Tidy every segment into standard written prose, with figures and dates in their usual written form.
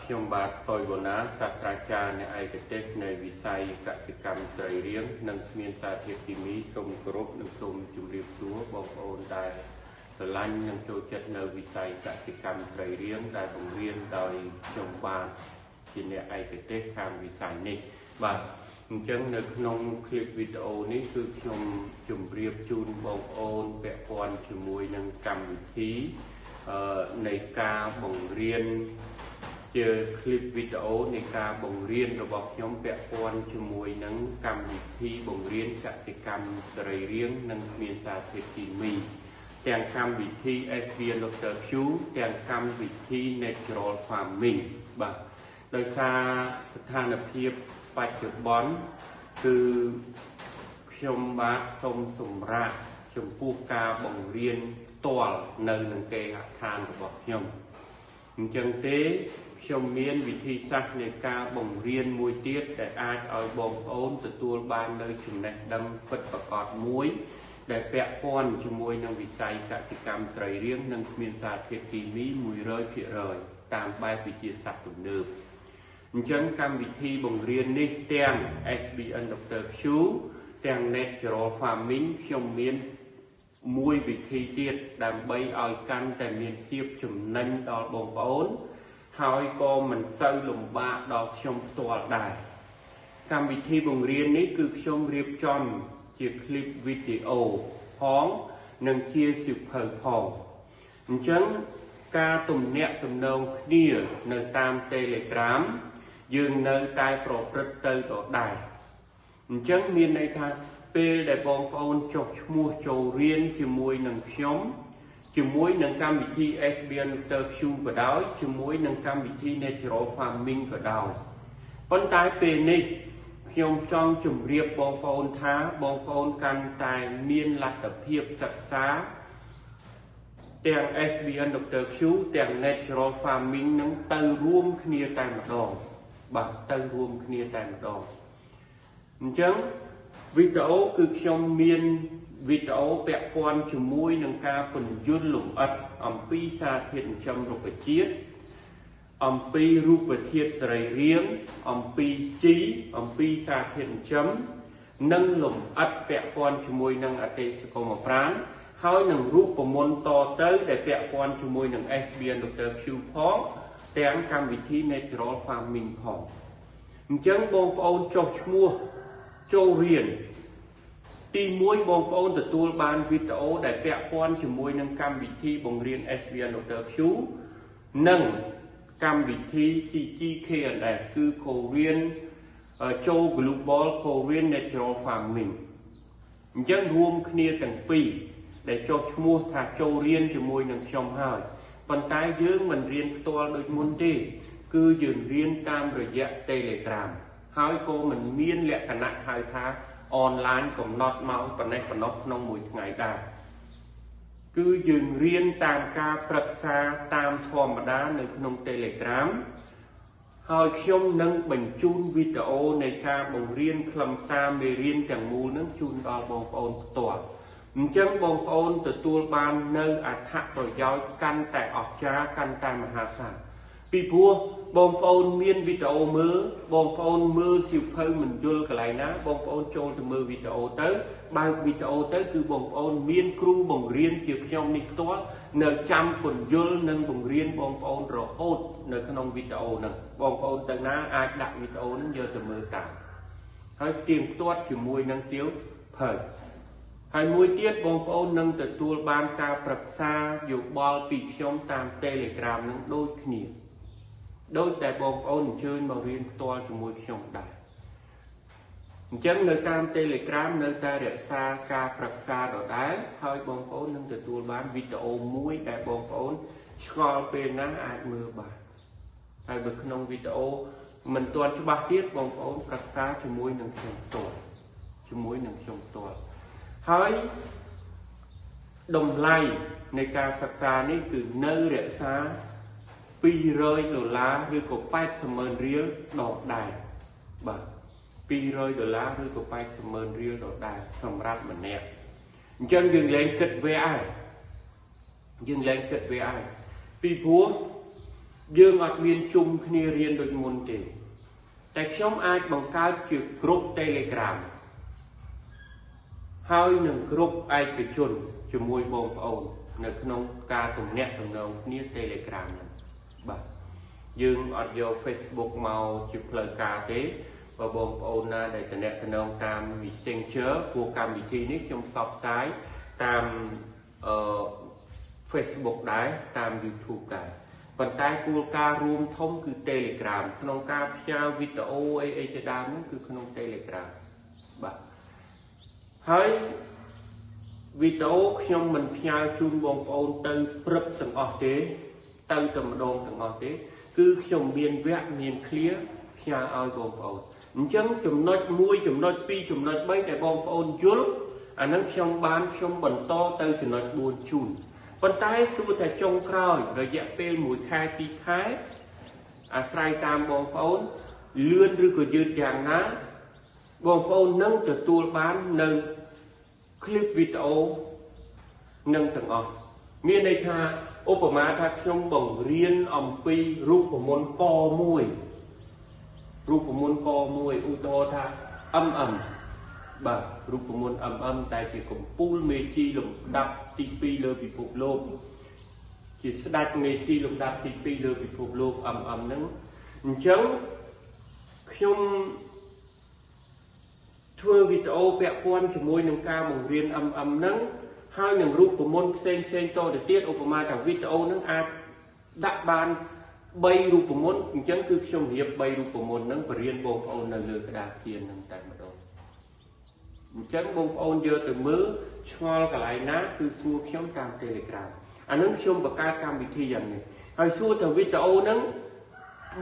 ខ្ញុំបាទសុយវណ្ណាសាស្ត្រាចារ្យនៃឯកទេសនៃវិស័យកសិកម្មសរីរាង្គនិងគ្មានសារធាតុគីមីសូមគោរពនិងសូមជម្រាបសួរបងប្អូនដែលស្រឡាញ់និងចូលចិត្តនៅវិស័យកសិកម្មសរីរាង្គដែលបង្រៀនដោយខ្ញុំបាទជាអ្នកឯកទេសខាងវិស័យនេះបាទអញ្ចឹងនៅក្នុងคลิปវីដេអូនេះគឺខ្ញុំជម្រាបជូនបងប្អូនពាក់ព័ន្ធជាមួយនឹងកម្មវិធីនៃការបង្រៀនជាคลิปវីដេអូនៃការបង្រៀនរបស់ខ្ញុំពាក់ព័ន្ធជាមួយនឹងកម្មវិធីបង្រៀនកសិកម្មសរីរាង្គនិងគ្មានសារធាតុគីមីទាំងកម្មវិធី SBN Dr. Q ទាំងកម្មវិធី Natural Farming បាទដោយសារស្ថានភាពបច្ចុប្បន្នគឺខ្ញុំបាទសូមសម្រាប់ចំពោះការបង្រៀនផ្ទាល់នៅនឹងគេហដ្ឋានរបស់ខ្ញុំអញ្ចឹងទេខ្ញុំមានវិធីសាស្ត្រនៃការបង្រៀនមួយទៀតដែលអាចឲ្យបងប្អូនទទួលបាននៅចំណេះដឹងពិតប្រាកដមួយដែលពាក់ព័ន្ធជាមួយនឹងវិស័យកសិកម្មសរីរាង្គនិងគ្មានសារធាតុគីមី 100% តាមបែបវិទ្យាសាស្ត្រទំនើបអញ្ចឹងកម្មវិធីបង្រៀននេះទាំង SBN Dr. Q ទាំង Natural Farming ខ្ញុំមានមួយវិធីទៀតដើម្បីឲ្យកាន់តែមានភាពចំណេញដល់បងប្អូនហើយក៏មិនសូវលំបាកដល់ខ្ញុំផ្ទាល់ដែរកម្មវិធីបង្រៀននេះគឺខ្ញុំរៀបចំជាคลิปវីដេអូផងនិងជាសៀវភៅផងអញ្ចឹងការទំនាក់ទំនងគ្នានៅតាម Telegram យើងនៅតែប្រព្រឹត្តទៅដដែលអញ្ចឹងមានន័យថាពេលដែលបងប្អូនចុះឈ្មោះចូលរៀនជាមួយនឹងខ្ញុំជាមួយនឹងកម្មវិធី SBN Dr. Q ក៏ដោយជាមួយនឹងកម្មវិធី Natural Farming ក៏ដោយប៉ុន្តែពេលនេះខ្ញុំចង់ជម្រាបបងប្អូនថាបងប្អូនកាន់តែមានលទ្ធភាពសិក្សាទាំង SBN Dr. Q ទាំង Natural Farming នឹងទៅរួមគ្នាតែម្ដងបាទទៅរួមគ្នាតែម្ដងអញ្ចឹងវីដេអូគឺខ្ញុំមានវីដេអូពាក់ព័ន្ធជាមួយនឹងការពន្យល់លម្អិតអំពីសារធាតុចិញ្ចឹមរុក្ខជាតិអំពីរូបធាតុសរីរាង្គអំពីជីអំពីសារធាតុចិញ្ចឹមនិងលម្អិតពាក់ព័ន្ធជាមួយនឹងអតិសកុមប្រាណហើយនឹងរូបមន្តតទៅដែលពាក់ព័ន្ធជាមួយនឹង SBN Dr. Q ផងទាំងកម្មវិធី Natural Farming ផងអញ្ចឹងបងប្អូនចុះឈ្មោះចូលរៀនទី1បងប្អូនទទួលបានវីដេអូដែលពាក់ព័ន្ធជាមួយនឹងកម្មវិធីបង្រៀន SBN Dr. Q និងកម្មវិធី CGKNS គឺ Korean Global Korean Natural Farming អញ្ចឹងរួមគ្នាទាំងពីរដែលចុះឈ្មោះថាចូលរៀនជាមួយនឹងខ្ញុំហើយប៉ុន្តែយើងមិនរៀនផ្ទាល់ដូចមុនទេគឺយើងរៀនតាមរយៈ Telegram ហើយក៏មិនមានលក្ខណៈហៅថាអនឡាញកំណត់ម៉ោងប៉ុណ្ណេះប៉ុណ្ណោះក្នុងមួយថ្ងៃដែរគឺយើងរៀនតាមការប្រឹក្សាតាមធម្មតានៅក្នុង Telegram ហើយខ្ញុំនឹងបញ្ជូនវីដេអូនៃការបង្រៀនខ្លឹមសារមេរៀនទាំងមូលនឹងជូនដល់បងប្អូនផ្ទាល់អញ្ចឹងបងប្អូនទទួលបាននៅអត្ថប្រយោជន៍កាន់តែអស្ចារ្យកាន់តែមហាសាលពីព្រោះបងប្អូនមានវីដេអូមើលបងប្អូនមើលសៀវភៅមិនយល់កន្លែងណាបងប្អូនចូលទៅមើលវីដេអូទៅបើកវីដេអូទៅគឺបងប្អូនមានគ្រូបង្រៀនជាខ្ញុំនេះផ្ទាល់នៅចាំពន្យល់និងបង្រៀនបងប្អូនរហូតនៅក្នុងវីដេអូហ្នឹងបងប្អូនទៅណាអាចដាក់វីដេអូហ្នឹងយកទៅមើលតាមហើយផ្ទៀងផ្ទាត់ជាមួយនឹងសៀវភៅហើយមួយទៀតបងប្អូននឹងទទួលបានការប្រឹក្សាយោបល់ពីខ្ញុំតាម Telegram នឹងដូចគ្នាដោយតែបងប្អូនអញ្ជើញមករៀនផ្ទាល់ជាមួយខ្ញុំដែរអញ្ចឹងនៅតាម Telegram នៅតែរក្សាការប្រឹក្សាដដែលហើយបងប្អូននឹងទទួលបានវីដេអូមួយដែលបងប្អូនឆ្ងល់ពេលណាអាចមើលបានហើយនៅក្នុងវីដេអូមិនទាន់ច្បាស់ទៀតបងប្អូនប្រឹក្សាជាមួយនឹងខ្ញុំផ្ទាល់ហើយតម្លៃនៃការសិក្សានេះគឺនៅរក្សា$200ឬក៏$80,000រៀលដដែលបាទ$200ឬក៏$80,000រៀលដដែលសម្រាប់ម្នាក់អញ្ចឹងយើងលែងគិតវាឯងពីព្រោះ dương ọt miên chung khnia riêng đôi môn thế tại nhóm ai bằng cao chữ group Telegram hai nâng group ai bị chôn cho môi bông ồn nơi nông ca cùng nét cùng nông khnia Telegram bà dương ọt vô Facebook màu chụp lời ca thế và bông ồn để tận nét cùng nông tam vì sen chớ của cam bị thi nít trong sọp sái tam Facebook đáy tam YouTube cả phần tay của ca room thông cứ Telegram không ca nhau video ấy cho đam cứ không Telegram bà hỡi video trong mình nhau chung bông ôn từ prep từng ở thế từ tầm đồn từng ở thế cứ trong miền vẽ miền clear nhau ao bông ôn chẳng chùm nói muối chùm nói pi chùm nói mấy để bông ôn chuột anh đang trong bán trong bẩn to từ chùm nói buồn chun phần tay xua tại trong còi rồi dẹp bên mũi khai pi khai sai tam bông ôn lươn rư của dư chàng ná bông ôn nâng từ tua bán nâng clip video nâng tầng ở miền này tha Obama tha trong bồng riêng ông pi rút của môn co mùi rút của môn co mùi u to tha âm bà rút của môn âm tại chỉ cùng pool mê chi lồng đập tivi lơ bị phục lô chỉ đặt mê chi lồng đập tivi lơ bị phục lô nâng chẳng không thưa video vẽ quan cho môi nâng ca bằng riêng nâng hai nâng rút của môn sen to để tiết Obama thằng video nâng đặt bàn bay rút của môn chẳng cứ trong hiệp bay rút của môn nâng và riêng bông ôn nâng lừa cái đà khiên nâng tại mà đâu chẳng bông ôn giờ từ mớ cho cả lại ná cứ xua trong cam Telegram nâng trong và ca cam bị thi dần nàyហើយសួរទៅវីដេអូហ្នឹង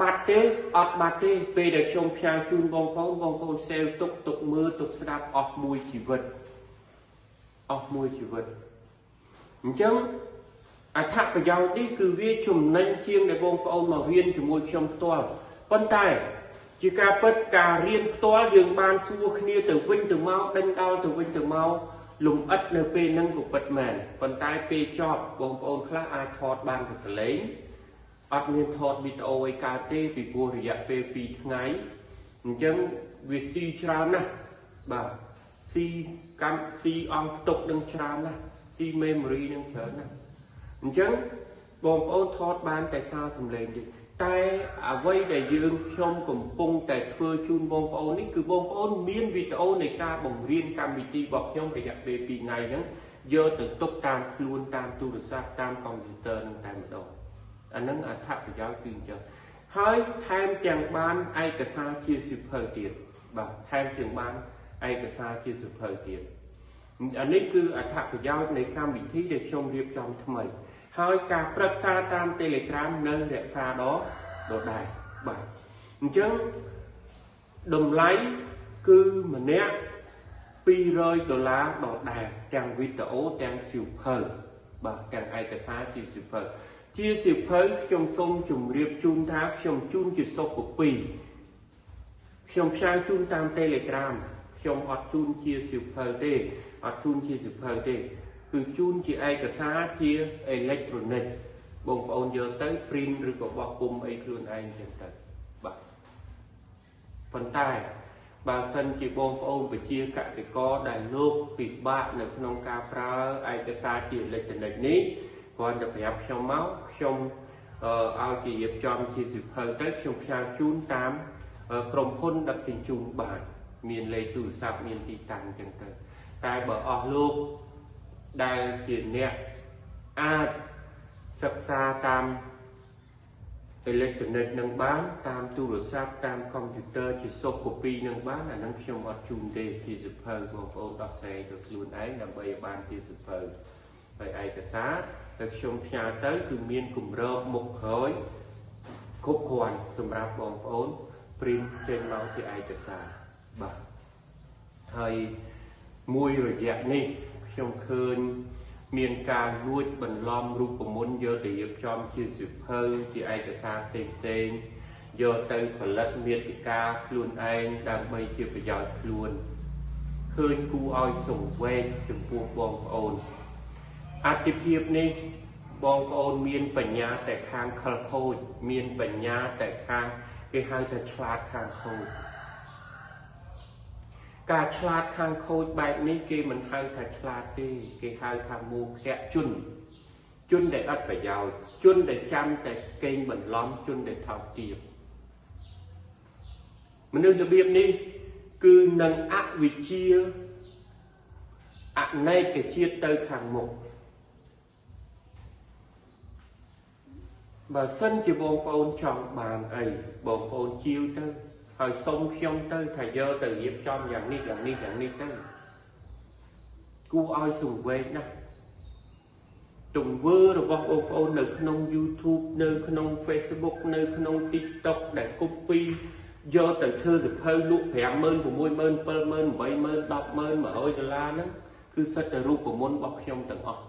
បាត់ទេអត់បាត់ទេពេលដែលខ្ញុំផ្សាយជូនបងប្អូន sale ទុកមើលទុកស្ដាប់អស់មួយជីវិតអញ្ចឹងអត្ថប្រយោជន៍នេះគឺវាចំណេញជាងដែលបងប្អូនមករៀនជាមួយខ្ញុំផ្ទាល់ប៉ុន្តែជាការពិតការរៀនផ្ទាល់យើងបានសួរគ្នាទៅវិញទៅមកដេញដោលទៅវិញទៅមកលំអិតនៅពេលហ្នឹងក៏ពិតមែនប៉ុន្តែពេលចប់បងប្អូនខ្លះអាចថតបានទៅសលេងអត់មានថតវីដេអូអីកើតទេពីព្រោះរយៈពេល2ថ្ងៃអញ្ចឹងវាស៊ីច្រើនណាស់បាទស៊ីអង្គផ្ទុកនឹងច្រើនណាស់ស៊ី memory នឹងច្រើនណាស់អញ្ចឹងបងប្អូនថតបានតែសារសំឡេងទេតែអ្វីដែលយើងខ្ញុំកំពុងតែធ្វើជូនបងប្អូននេះគឺបងប្អូនមានវីដេអូនៃការបង្រៀនកម្មវិធីរបស់ខ្ញុំរយៈពេល2ថ្ងៃហ្នឹងយកទៅទុកតាមខ្លួនតាមទូរស័ព្ទតាមកុំព្យូទ័រនឹងតែម្ដងអាហ្នឹងអត្ថប្រយោជន៍គឺអញ្ចឹងហើយថែមទាំងបានឯកសារជាសៀវភៅទៀតបាទថែមទាំងបានឯកសារជាសៀវភៅទៀតអានេះគឺអត្ថប្រយោជន៍នៃកម្មវិធីដែលខ្ញុំរៀបចំថ្មីហើយការប្រឹក្សាតាម Telegram នៅរក្សាដដែលបាទអញ្ចឹងតម្លៃគឺម្នាក់$200ដដែលទាំងវីដេអូទាំងសៀវភៅបាទទាំងឯកសារជាសៀវភៅខ្ញុំសូមជម្រាបជូនថាខ្ញុំជូនជាសុខពីខ្ញុំផ្សាយជូនតាម Telegram ខ្ញុំអត់ជូនជាសៀវភៅទេគឺជូនជាឯកសារជាអេឡិចត្រូនិកបងប្អូនយកទៅ print ឬក៏បោះពុម្ពអីខ្លួនឯងចឹងទៅបាទប៉ុន្តែបើសិនជាបងប្អូនប្រជាកសិករដែលលោកពិបាកនៅក្នុងការប្រើឯកសារជាអេឡិចត្រូនិកនេះគ្រាន់តែប្រាប់ខ្ញុំមកខ្ញុំឲ្យគេរៀបចំជាសៀវភៅទៅខ្ញុំផ្សាយជូនតាមក្រុមហ៊ុនដឹកជញ្ជូនបានមានលេខទូរស័ព្ទមានទីតាំងចឹងទៅតែបើអស់លោកដែលជាអ្នកអាចសិក្សាតាមអេឡិចត្រូនិកនឹងបានតាមទូរស័ព្ទតាមកុំព្យូទ័រជាសុខ copy នឹងបានអានឹងខ្ញុំអត់ជូនទេជាសៀវភៅបងប្អូនដោះស្រាយទៅខ្លួនឯងដើម្បីឲ្យបានជាសៀវភៅហើយឯកសារដែលខ្ញុំផ្សាយទៅគឺមានគម្របមុខក្រោយគ្រប់គ្រាន់សម្រាប់បងប្អូន print ចេញមកជាឯកសារបាទហើយមួយរយៈនេះខ្ញុំឃើញមានការលួចបន្លំរូបមន្តយកទៅរៀបចំជាសៀវភៅជាឯកសារផ្សេងយកទៅផលិតមាតិកាខ្លួនឯងដើម្បីជាប្រយោជន៍ខ្លួនឃើញគួរឲ្យសង្វេគចំពោះបងប្អូនអត្ថិភាពនេះ បងប្អូនមានបញ្ញាតែខាងខលខូចមានបញ្ញាតែខាងគេហៅថាឆ្លាតខាងខូចការឆ្លាតខាងខូចបែបនេះគេមិនហៅថាឆ្លាតទេគេហៅថាមូខៈជនដែលអត់ប្រយោជន៍ជនដែលចាំតែកេងបន្លំជនដែលថោកទាបមនុស្សរបៀបនេះគឺនឹងអវិជ្ជាអនេកជាតិទៅខាងមុខបើសិនជាបងប្អូនចង់បានអីបងប្អូនជាវទៅហើយសុំខ្ញុំទៅថាយកទៅរៀបចំយ៉ាងនេះទៅគួរឲ្យសង្វេគណាស់ទង្វើរបស់បងប្អូននៅក្នុង YouTube នៅក្នុង Facebook នៅក្នុង TikTok ដែល copy យកទៅធ្វើសភៅលក់ 50000 60000 70000 80000 100,000 $100 ហ្នឹងគឺសិតតែរូបមន្តរបស់ខ្ញុំទាំងអស់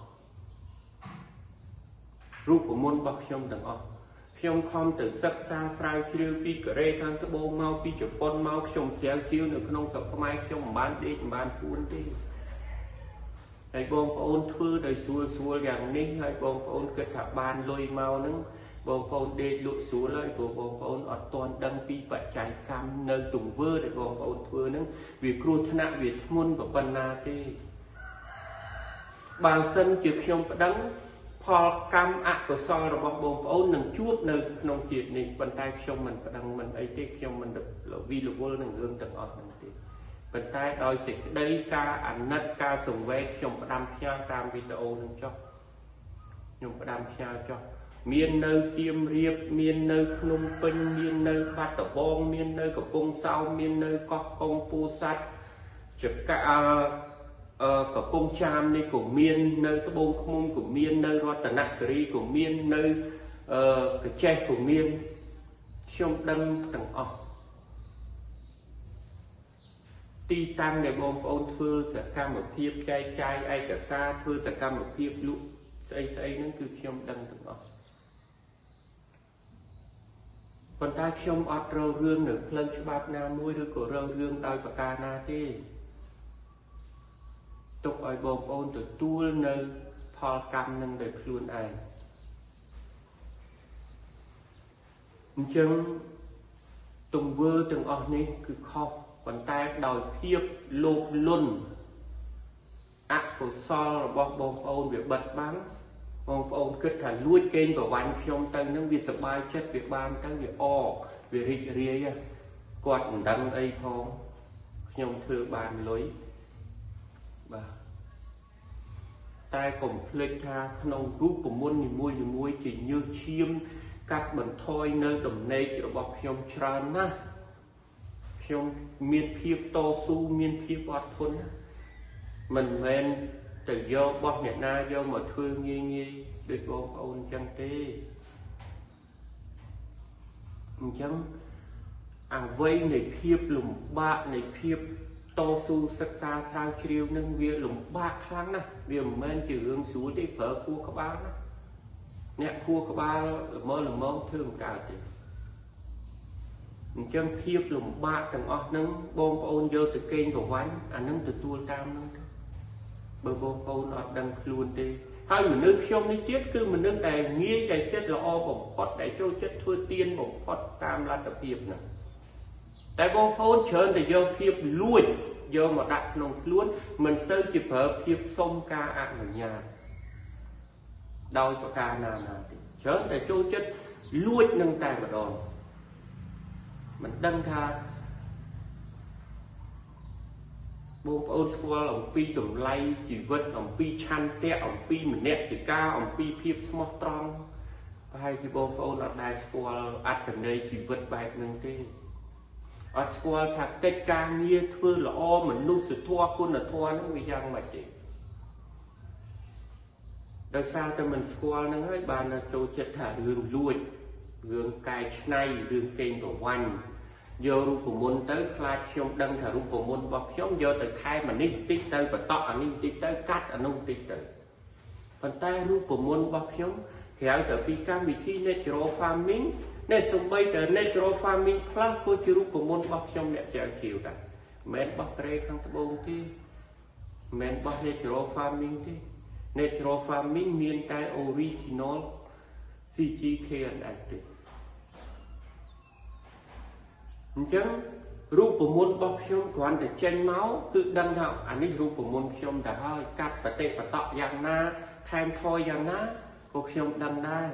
រូបមន្តរបស់ខ្ញុំទាំងអស់ខ្ញុំខំទៅសិក្សាស្រាវជ្រាវពីកូរ៉េខាងត្បូងមកពីជប៉ុនមកខ្ញុំស្រាវជ្រាវនៅក្នុងស្រុកខ្មែរខ្ញុំមិនបានដេកមិនបានពួនទេហើយបងប្អូនធ្វើដោយស្រួលយ៉ាងនេះហើយបងប្អូនគិតថាបានលុយមកហ្នឹងបងប្អូនដេកលក់ស្រួលហើយព្រោះបងប្អូនអត់ទាន់ដឹងពីបច្ច័យកម្មនៅទង្វើដែលបងប្អូនធ្វើហ្នឹងវាគ្រោះថ្នាក់វាធ្ងន់ប៉ុណ្ណាទេបើសិនជាខ្ញុំប្តឹងផលកម្មអកុសលរបស់បងប្អូននឹងជួបនៅក្នុងជាតិនេះប៉ុន្តែខ្ញុំមិនប្តឹងមិនអីទេខ្ញុំមិនវិលវល់នឹងរឿងទាំងអស់ហ្នឹងទេប៉ុន្តែដោយសេចក្តីការអាណិតការសង្វេគខ្ញុំផ្ដាំផ្ញើតាមវីដេអូនឹងចុះខ្ញុំផ្ដាំផ្ញើចុះមាននៅសៀមរាបមាននៅភ្នំពេញមាននៅបាត់ដំបងមាននៅកំពង់សោមមាននៅកោះកុងពោធិ៍សាត់ចកាកំពង់ចាមនេះក៏មាននៅត្បូងឃ្មុំក៏មាននៅរតនគិរីក៏មាននៅកញ្ចេះក៏មានខ្ញុំដឹងទាំងអស់ទីតាំងដែលបងប្អូនធ្វើសកម្មភាពចែកចាយឯកសារធ្វើសកម្មភាពលក់ស្អីហ្នឹងគឺខ្ញុំដឹងទាំងអស់ប៉ុន្តែខ្ញុំអត់រករឿងនៅផ្លូវច្បាប់ណាមួយឬក៏រករឿងដោយប្រការណាទេទុកឲ្យបងប្អូនទទួលនៅផលកម្មនឹងដោយខ្លួនឯងអញ្ចឹងទង្វើទាំងអស់នេះគឺខុសប៉ុន្តែដោយភាពលោភលន់អកុសលរបស់បងប្អូនវាបិទបាំងបងប្អូនគិតថាលួចកេងប្រវ័ញ្ចខ្ញុំទៅនឹងវាសប្បាយចិត្តវាបានទៅវាវារីករាយគាត់មិនដឹងអីផងខ្ញុំធ្វើបានលុយបាទតែកុំភ្លេចថាក្នុងរូបមន្តនីមួយជាញើសឈាមកាត់បន្ថយនៅដំណេករបស់ខ្ញុំច្រើនណាស់ខ្ញុំមានភាពតស៊ូមានភាពអត់ធន់ណាមិនមែនទៅយករបស់អ្នកណាយកមកធ្វើងាយដូចបងប្អូនអញ្ចឹងទេអញ្ចឹងអ្វីនៃភាពលំបាកនៃភាពតស៊ូសិក្សាស្រាវជ្រាវនឹងវាលំបាកខ្លាំងណាស់វាមិនមែនជារឿងស្រួលទេប្រើខួរក្បាលណាអ្នកខួរក្បាលល្មមធ្វើមិនកើតទេអញ្ចឹងភាពលំបាកទាំងអស់ហ្នឹងបងប្អូនយកទៅកេងប្រវ័ញ្ចអានឹងទទួលតាមហ្នឹងទៅបើបងប្អូនអត់ដឹងខ្លួនទេហើយមនុស្សខ្ញុំនេះទៀតគឺមនុស្សដែលងាយតែចិត្តល្អបំផុតដែលចូលចិត្តធ្វើទានបំផុតតាមលទ្ធភាពហ្នឹងតែបងប្អូនច្រើនតែយកភាពលួចយកមកដាក់ក្នុងខ្លួនមិនសូវជាប្រើភាពសុំការអនុញ្ញាតដោយប្រការណាទេច្រើនតែចូលចិត្តលួចនឹងតែម្ដងមិនដឹងថាបងប្អូនស្គាល់អំពីតម្លៃជីវិតអំពីឆន្ទៈអំពីមនសិការអំពីភាពស្មោះត្រង់ប្រហែលជាបងប្អូនអត់ដែលស្គាល់អត្ថន័យជីវិតបែបហ្នឹងទេអត់ស្គាល់ថាកិច្ចការងារធ្វើល្អមនុស្សធម៌គុណធម៌ហ្នឹងវាយ៉ាងម៉េចទេដោយសារតែមិនស្គាល់ហ្នឹងហើយបានចូលចិត្តថារឿងលួចរឿងកែច្នៃរឿងកេងប្រវ័ញ្ចយករូបមន្តទៅខ្លាចខ្ញុំដឹងថារូបមន្តរបស់ខ្ញុំយកទៅថែមអានេះតិចទៅបន្តអានេះតិចទៅកាត់អានោះតិចទៅប៉ុន្តែរូបមន្តរបស់ខ្ញុំក្រៅតែពីកម្មវិធី Natural Farming នេះសូម្បីតែ Natural Farming Plus ក៏ជារូបមន្តរបស់ខ្ញុំអ្នកស្រាវជ្រាវដែរមិនមែនរបស់ក្រេខាងត្បូងទេមិនមែនរបស់ Natural Farming ទេ natural farming មានតែ original CGK អត់ទេអញ្ចឹងរូបមន្តរបស់ខ្ញុំគ្រាន់តែចេញមកគឺដឹងថាអានេះរូបមន្តខ្ញុំទៅហើយកាត់បតិបតកយ៉ាងណាថែមថយយ៉ាងណាក៏ខ្ញុំដឹងដែរ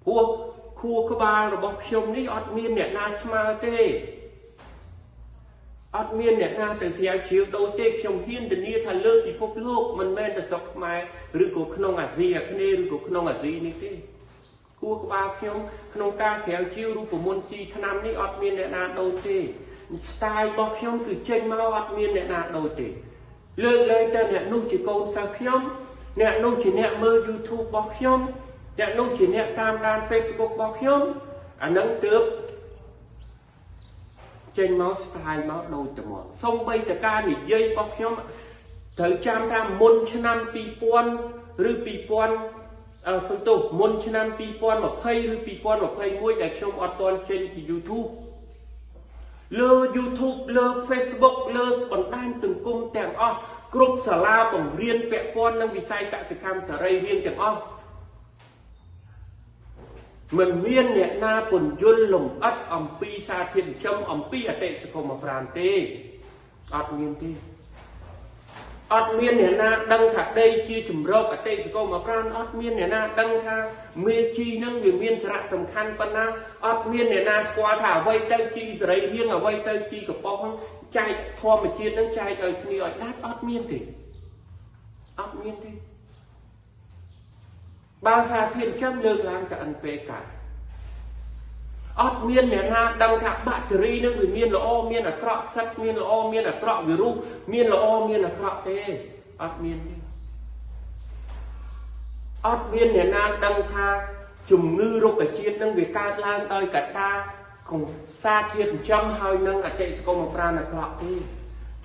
ព្រោះខួរក្បាលរបស់ខ្ញុំនេះអត់មានអ្នកណាស្មើទេអត់មានអ្នកណាទៅស្រាវជ្រាវដូចទេខ្ញុំហ៊ានធានាថាលើពិភពលោកមិនមែនតែស្រុកខ្មែរឬក៏ក្នុងអាស៊ីអាគ្នេយ៍ឬក៏ក្នុងអាស៊ីនេះទេខួរក្បាលខ្ញុំក្នុងការស្រាវជ្រាវរូបមន្តជីឆ្នាំនេះអត់មានអ្នកណាដូចទេ style របស់ខ្ញុំគឺចេញមកអត់មានអ្នកណាដូចទេលើកលែងតែអ្នកនោះជាកូនសិស្សខ្ញុំអ្នកនោះជាអ្នកមើល YouTube របស់ខ្ញុំអ្នកនោះជាអ្នកតាមដាន Facebook របស់ខ្ញុំអានឹងទើបចេញមក style មកដូចតែមកសូម្បីតែការនិយាយរបស់ខ្ញុំត្រូវចាំថាមុនឆ្នាំ2000ឬ2000សំទោសមុនឆ្នាំ2020ឬ2021ដែលខ្ញុំអត់ទាន់ចេញពី YouTube លើ YouTube លើ Facebook លើបណ្ដាញសង្គមទាំងអស់គ្រប់សាលាបង្រៀនពាក់ព័ន្ធនឹងវិស័យកសិកម្មសេរីរាង្គទាំងអស់មិនមានអ្នកណាពន្យល់លម្អិតអំពីសារធាតុចិញ្ចឹមអំពីអតិសកុមប្រាណទេអត់មានទេអត់មានអ្នកណាដឹងថាដីជាជំរកអតិសកុមប្រាណអត់មានអ្នកណាដឹងថាមេជីនឹងវាមានសារៈសំខាន់ប៉ុណ្ណាអត់មានអ្នកណាស្គាល់ថាអ្វីទៅជីសេរីរាង្គអ្វីទៅជីកប៉ុសចែកធម្មជាតិនឹងចែកឲ្យគ្នាឲ្យដាច់អត់មានទេអត់មានទេបើសារធាតុចិញ្ចឹមលើកឡើងតែ NPK អត់មានអ្នកណាដឹងថាបាក់តេរីនឹងវាមានល្អមានអាក្រក់ផ្សិតមានល្អមានអាក្រក់វីរុសមានល្អមានអាក្រក់ទេអត់មានទេអត់មានអ្នកណាដឹងថាជំងឺរុក្ខជាតិនឹងវាកើតឡើងដោយកត្តាของសារធាតុចិញ្ចឹមហើយនឹងអតិសកុមប្រាណអាក្រក់ទេ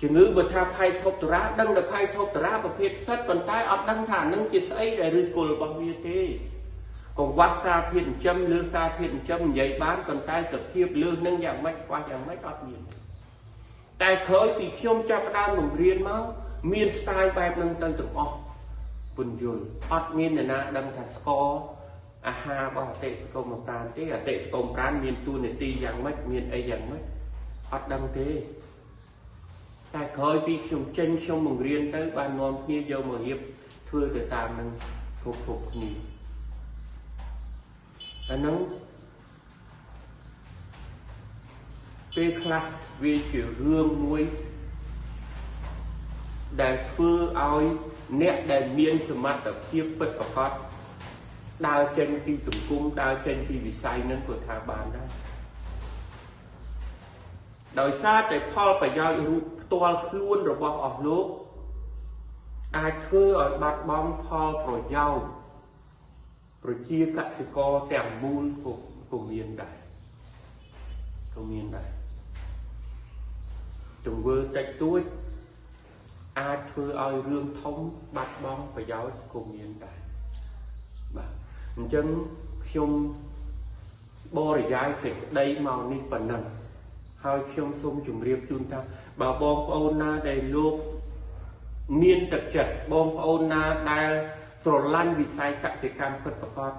ជំងឺបើថាផៃថុបតារាដឹងតែផៃថុបតារាប្រភេទផ្សិតប៉ុន្តែអត់ដឹងថានឹងជាស្អីដែលឬគល់របស់វាទេកង្វះសារធាតុចិញ្ចឹមលើសារធាតុចិញ្ចឹមនិយាយបានប៉ុន្តែសភាពលើនឹងយ៉ាងម៉េចខ្វះយ៉ាងម៉េចអត់មានតែក្រោយពីខ្ញុំចាប់ផ្ដើមបង្រៀនមកមាន style បែបហ្នឹងទៅទាំងអស់ពន្យល់អត់មានអ្នកណាដឹងថាស្ករអាហាររបស់អតិសកុមប្រាណទេអតិសកុមប្រាណមានតួនាទីយ៉ាងម៉េចមានអីយ៉ាងម៉េចអត់ដឹងទេតែក្រោយពីខ្ញុំចេញខ្ញុំបង្រៀនទៅបាននាំគ្នាយកមករៀបធ្វើទៅតាមនឹងគ្រប់គ្នាអាហ្នឹងពេលខ្លះវាជារឿងមួយដែលធ្វើឲ្យអ្នកដែលមានសមត្ថភាពពិតប្រាកដដើរចេញពីសង្គមដើរចេញពីវិស័យហ្នឹងក៏ថាបានដែរដោយសារតែផលប្រយោជន៍រូបផ្ទាល់ខ្លួនរបស់អស់លោកអាចធ្វើឲ្យបាត់បង់ផលប្រយោជន៍ប្រជាកសិករទាំងមូលក៏មានដែរទង្វើតិចតួចអាចធ្វើឲ្យរឿងធំបាត់បង់ប្រយោជន៍ក៏មានដែរបាទអញ្ចឹងខ្ញុំបរិយាយសេចក្តីមកនេះប៉ុណ្ណឹងហើយខ្ញុំសូមជម្រាបជូនថាបើបងប្អូនណាដែលលោកមានទឹកចិត្តបងប្អូនណាដែលស្រឡាញ់វិស័យកសិកម្មពិតប្រាកដ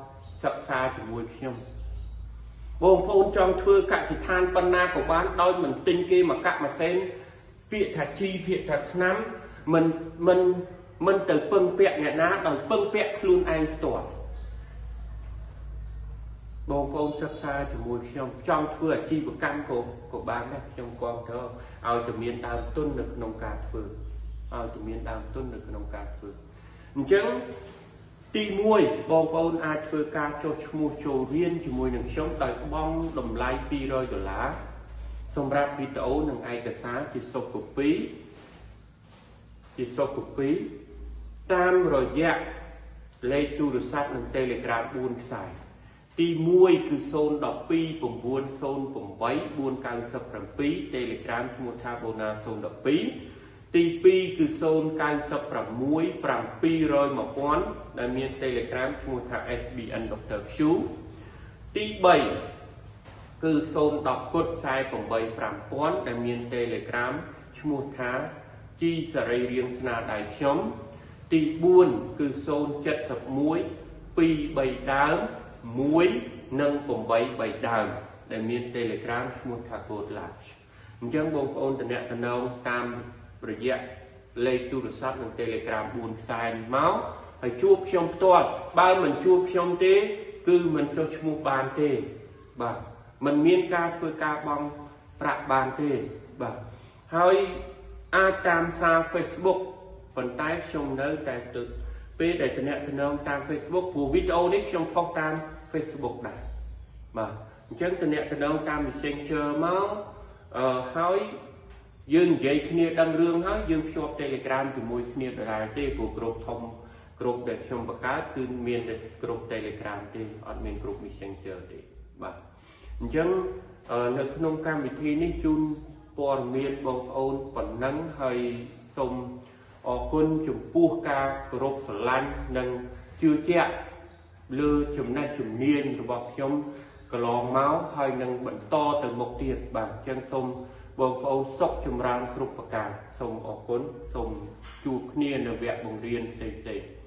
សិក្សាជាមួយខ្ញុំបងប្អូនចង់ធ្វើកសិដ្ឋានប៉ុណ្ណាក៏បានដោយមិនទិញគេមកកាក់ម៉ាស៊ីនពាក្យថាជីពាក្យថាថ្នាំមិនទៅពឹងពាក់អ្នកណាដោយពឹងពាក់ខ្លួនឯងផ្ទាល់បងប្អូនសិក្សាជាមួយខ្ញុំចង់ធ្វើអាជីវកម្មក៏បានដែរខ្ញុំគាំទ្រឲ្យតែមានដើមទុននៅក្នុងការធ្វើអញ្ចឹងទី1បងប្អូនអាចធ្វើការចុះឈ្មោះចូលរៀនជាមួយនឹងខ្ញុំដោយបង់តម្លៃ$200សម្រាប់វីដេអូនិងឯកសារជា soft copy តាមរយៈលេខទូរស័ព្ទនិង Telegram 4 ខ្សែទី1គឺ012 908 497 Telegram ឈ្មោះថា Bona 012ទី2គឺ096 700 ដែលមាន Telegram ឈ្មោះថា SBN Dr. Q ទី3គឺ010 48 5000ដែលមាន Telegram ឈ្មោះថាជីសរីរាង្គស្នាដៃខ្ញុំ ទី4គឺ071 2 3ដើម1និង8 3ដើមដែលមាន Telegram ឈ្មោះថា Code Live អញ្ចឹងបងប្អូនតំណតាមរយៈលេខទូរស័ព្ទនិង Telegram 4ខ្សែមកហើយជួបខ្ញុំផ្ទាល់បើមិនជួបខ្ញុំទេគឺមិនចុះឈ្មោះបានទេបាទมันមានការធ្វើការបង់ប្រាក់បានទេបាទហើយអាចតាមសារ Facebook ប៉ុន្តែខ្ញុំនៅតែទៅពេលដែលតំណតាម Facebook ព្រោះវីដេអូនេះខ្ញុំផុសតាម Facebook ដែរបាទអញ្ចឹងតំណតាម Messenger មកហើយយើងនិយាយគ្នាដឹងរឿងហើយយើងភ្ជាប់ Telegram ជាមួយគ្នាដដែលទេព្រោះក្រុមធំក្រុមដែលខ្ញុំបង្កើតគឺមានតែក្រុម Telegram ទេអត់មានក្រុម Messenger ទេបាទអញ្ចឹងនៅក្នុងកម្មវិធីនេះជូនព័ត៌មានបងប្អូនប៉ុណ្ណឹងហើយសូមអរគុណចំពោះការគោរពស្រឡាញ់និងជឿជាក់លើចំណេះជំនាញរបស់ខ្ញុំកន្លងមកហើយនឹងបន្តទៅមុខទៀតបាទអញ្ចឹងសូមបងប្អូនសុខចម្រើនគ្រប់ប្រការសូមអរគុណសូមជួបគ្នានៅវគ្គបង្រៀនផ្សេងៗ